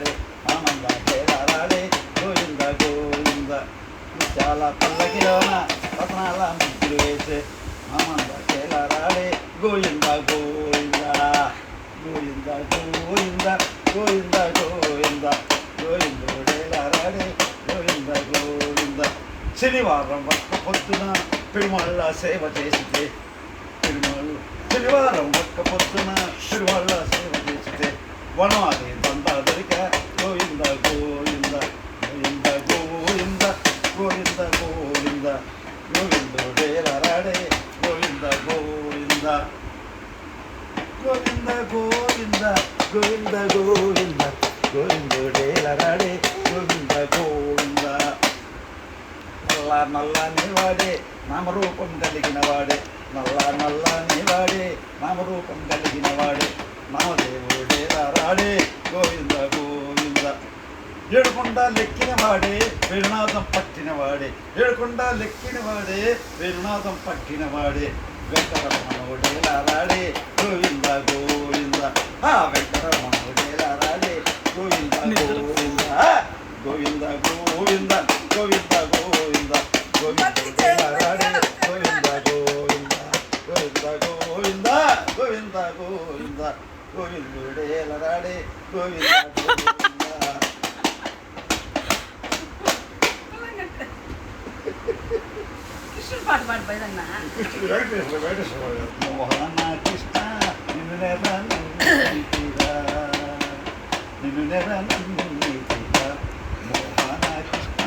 కేలారాడే ఆనంద కేలారాడే గోవింద గోవింద చాలా పల్లకిలోన రత్నాల ముగ్గులు వేసే ఆనంద కేలారాడే గోవింద గోవింద గోవింద గోవింద గోవింద గోవింద గోవిందుడేలారాడే గోవింద గోవింద శనివారం ఒక్క పొద్దున పెరుమాళ్ళ సేవ చేసితే శనివారం ఒక్క పొద్దున పెరుమాళ్ళ సేవ చేసితే వనవాది దందా దొరిక గోవింద గోవింద గోవింద గోవింద గోవింద గోవింద గోవిందుడేలారాడే గోవింద గోవింద గోవింద గోవింద గోవింద గోవింద గోవిందుడేలారాడే గోవింద గోవింద నల్లని వాడే నామరూపం కలిగిన వాడే నల్లని వాడే నామరూపం కలిగిన వాడే నామదేవుడేలారాడే గోవింద గోవింద ఏడుకొండ లెక్కిన వాడే వేణునాదం పట్టిన వాడే ఏడుకొండ లెక్కిన వాడే వేణునాదం పట్టిన వాడే వెంకటరమణుడేలారాడే గోవింద గోవింద వెంకటరమణుడేలారాడే గోవింద గోవింద గోవింద గోవింద గోవింద గోవింద గోవిందుడేలారాడే గోవింద గోవింద గోవింద గోవింద గోవింద గోవింద గోవిందుడేలారాడే గోవింద గోవింద కృష్ణుడు పాట పాడిపోయిందన్నా మోహన కృష్ణ నిన్ను నెర నన్నితిరా మోహన కృష్ణ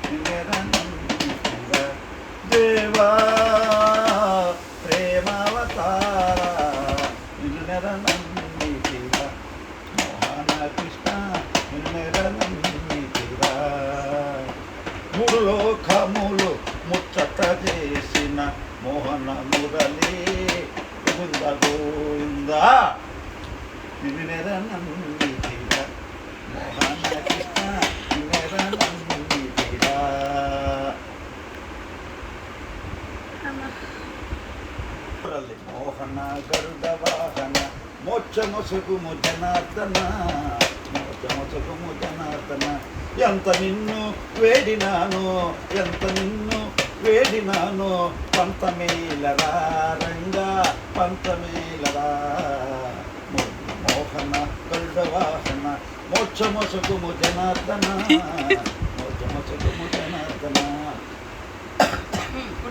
నిన్ను దేవా ప్రేమావతార నిన్ను నెర నన్నితిరా మోహన కృష్ణ నిన్ను నెర నన్నితిరా మూడు లోకములు ముచ్చట చేసిన మోహన మురళి గోవింద గోవింద నిన్ను నెర నన్నితిరా మోహన కృష్ణ నిన్ను నెర నన్నితిరా మురళి మోహన గరుడ వాహన మోక్షమొసగుము జనార్దన మోక్షమొసగుము జనార్దన ఎంత నిన్ను వేడినాను ఎంత నిన్ను వేడినాను పంతమేలరా రంగా పంతమేలరా మోహన గరుడవాహన మోక్షమొసగుము జనార్దన మోక్షమొసగుము జనార్దన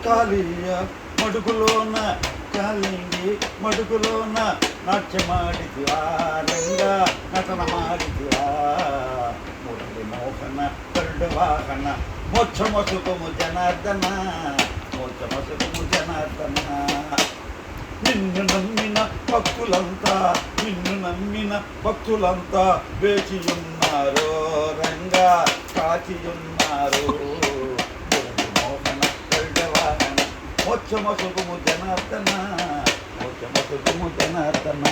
కాళీయ మడుగులోన కాళింగి మడుగులోన నాట్యమాడిదివా రంగా నటన మాడిదివా మురళి మోహన గరుడవాహన మోక్షమొసగుము జనార్దన మోక్షమొసగుము జనార్దన నిన్ను నమ్మిన భక్తులంతా నిన్ను నమ్మిన భక్తులంతా వేచియున్నారు రంగా కాచియున్నారు మురళి మోహన గరుడవాహన మోక్షమొసగుము జనార్దన మోక్షమొసగుము జనార్దన